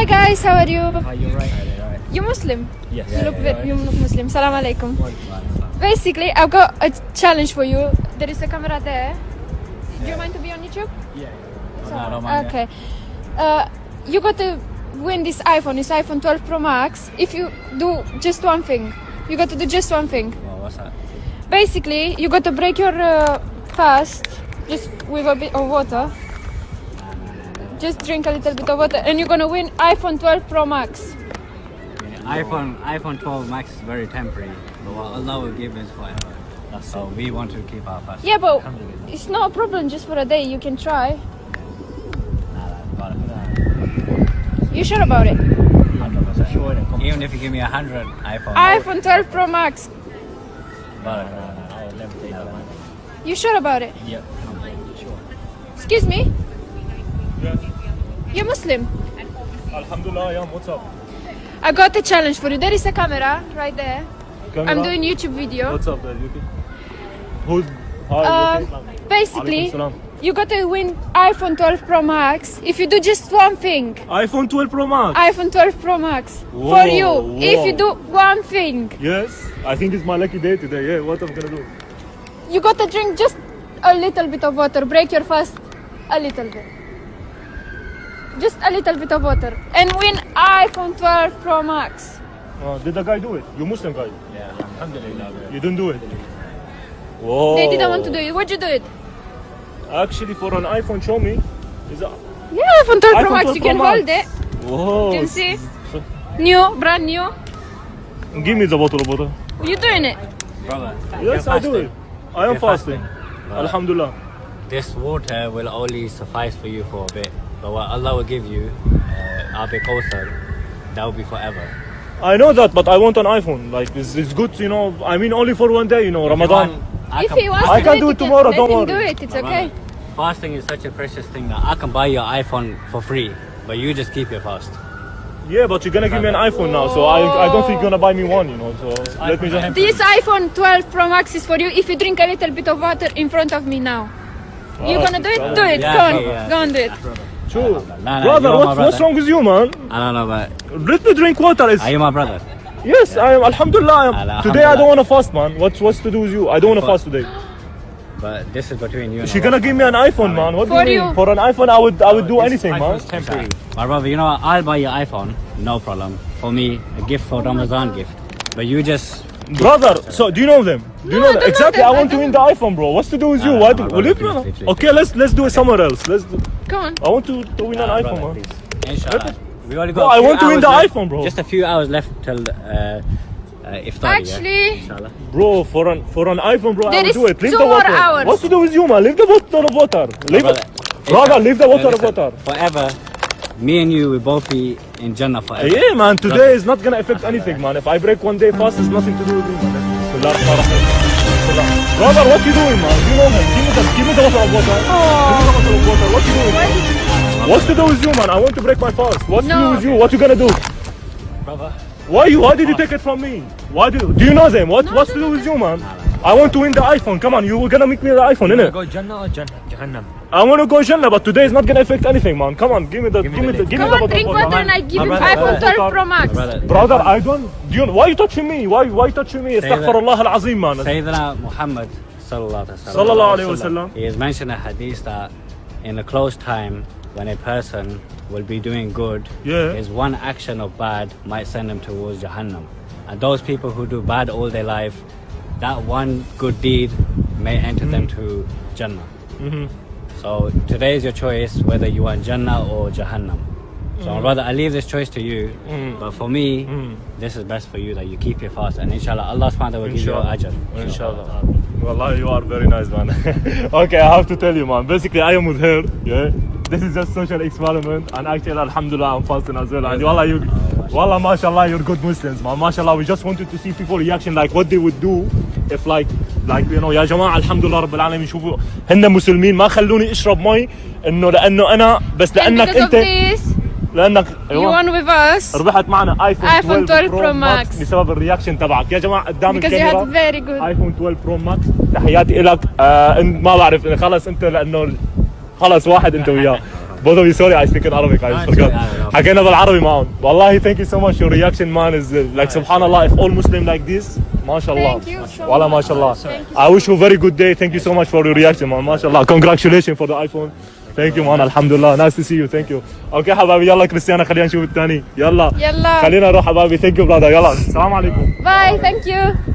Hi guys, how are you? You're right. You Muslim? Yes. You look Muslim. Salam alaikum. Basically, I've got a challenge for you. There is a camera there. Do you mind to be on YouTube? Yeah. Okay. You got to win this iPhone. It's iPhone 12 Pro Max. If you do just one thing, you got to do just one thing. Well, what's that? Basically, you got to break your fast just with a bit of water. Just drink a little bit of water, and you're gonna win iPhone 12 Pro Max. iPhone 12 Max is very temporary, but what Allah will give is forever. So we want to keep our fast. Yeah, but it's not a problem just for a day. You can try. You sure about it? Even if you give me 100 iPhone. iPhone 12 Pro Max. I'll never take that one. You sure about it? Yep. Sure. Excuse me? Yes. You're Muslim? Alhamdulillah, yeah, what's up? I got a challenge for you. There is a camera right there. Camera? I'm doing YouTube video. What's up, you okay? Who's... Hi, you okay? Basically, Alaikum salam. you got to win iPhone 12 Pro Max if you do just one thing. iPhone 12 Pro Max? iPhone 12 Pro Max Whoa, for you. whoa. If you do one thing, Yes, I think it's my lucky day today, yeah, what I'm gonna do? you got to drink just a little bit of water. Break your fast a little bit. Just a little bit of water. And win iPhone 12 Pro Max. Did the guy do it? You Muslim guy? Yeah, alhamdulillah. You didn't do it? Whoa. They didn't want to do it. Why'd you do it? Actually, for an iPhone, show me. Is a... Yeah, iPhone 12 Pro iPhone Max. 12 You can Pro hold Max. it. Whoa. You can see. New, brand new. Give me the bottle of water. You doing it? Brother, Yes, you're I do it. fasting. I am You're fasting. Brother, Alhamdulillah. This water will only suffice for you for a bit, but what Allah will give you, Abi Kawthar, that will be forever. I know that, but I want an iPhone. Like, it's good, you know. I mean, only for one day, you know, Ramadan. If he wants I to can do do it, it tomorrow, let don't him worry. do it. It's okay. Fasting is such a precious thing that I can buy your iPhone for free, but you just keep your fast. Yeah, but you're gonna give me an iPhone now, so I don't think you're gonna buy me one, you know. So let me just. This iPhone 12 Pro Max is for you if you drink a little bit of water in front of me now. You gonna do it? Do it. Yeah, Go on. yeah. Go on, do it. True. Nah, Brother, you're my what's brother. wrong with you, man? I don't know, but Let me drink water. It's, are you my brother? yes, I am. Alhamdulillah, I am. Alhamdulillah. Today I don't wanna fast, man. What's to do with you? I don't wanna fast today. But this is between you and She's gonna give me an iPhone, man. What do For you mean? you. For an iPhone, I would do anything, man. temporary. My brother, you know what? I'll buy your iPhone, no problem. For me, a gift for Ramadan gift. But you just Brother, so do you know them? Do you No, know I them? don't know Exactly. them. I I want to don't win the iPhone, bro. What's to do with you? Nah, What? nah, Will brother, you? please, please. Okay, let's do it somewhere else. Let's. Come on. I want to win an iPhone, man. Inshallah. We only got Bro, a I few want to win hours the left. iPhone, bro. Just a few hours left till iftar. Actually- Inshallah. Bro, for an iPhone, bro, I There will is do it. Leave 2 the more water. hours. What's to do with you, man? Leave the bottle of water. Leave brother, it. Brother, leave the bottle of listen, water. Forever, me and you will both be in Jannah forever. Yeah, man. Today is not gonna affect anything, man. If I break one day fast, it's nothing to do with me, man. Brother, what you doing, man? You know, man. Give me the bottle of water. Give me the bottle of water. What you doing? What's to do with you, man? I want to break my fast. What's to No. do with you? What you gonna do? Brother, Why did you take it from me? Do you know them? What's to do with you, man? I want to win the iPhone. Come on, you were gonna make me the iPhone, innit? Go Jannah or Jahannam? I want to go Jannah, but today is not gonna affect anything, man. Come on, give me the Come on, bottle drink of water and I give him brother, iPhone 12 Pro Max. brother, Brother, I don't. Why you touching me? Why you touching me? Say that. Astaghfirullah al-Azim, man. Sayyidina Muhammad sallallahu Sallallahu alayhi wa sallam. He has mentioned a hadith that in a close time, when a person will be doing good, Yeah. his one action of bad might send him towards Jahannam. And those people who do bad all their life, that one good deed may enter them to Jannah. So today is your choice whether you want Jannah or Jahannam. So my brother, I leave this choice to you. But for me, this is best for you that you keep your fast, and inshallah Allah subhanahu wa ta'ala will give you ajr. Inshallah. Wallah, you are very nice, man. Okay, I have to tell you, man. Basically, I am with her. Yeah. This is just social experiment, and actually, alhamdulillah, I'm fasting as well. And wallah, mashallah, you're good Muslims, man. Mashallah, we just wanted to see people reaction, like what they would do if like you know, يا جماعة الحمد لله رب العالمين شوفوا هن مسلمين ما خلوني اشرب مي انه لانه انا بس And لانك because of انت this, لانك you won with us ربحت معنا ايفون iPhone 12 Pro Pro Max. بسبب الرياكشن تبعك يا جماعه قدام because you had الكاميرا very good. ايفون 12 برو ماكس تحياتي لك ما بعرف خلص انت لانه خلص واحد انت وياه both of you, sorry, I speak in Arabic. I No, forgot. it's okay. حكينا بالعربي معهم. والله thank you so much. Your reaction, man, is like subhanallah. If all Muslim like this, mashallah. Thank you so Wallah, much. mashallah. Thank you I wish you a very good day. Thank you so much for your reaction, man. Mashallah. Congratulations for the iPhone. Thank you, man. Alhamdulillah. Nice to see you. Thank you. Okay, حبايبي يلا كريستيانا خلينا نشوف الثاني. يلا. يلا. خلينا نروح حبايبي. Thank you, brother. يلا. السلام عليكم. Bye, thank you.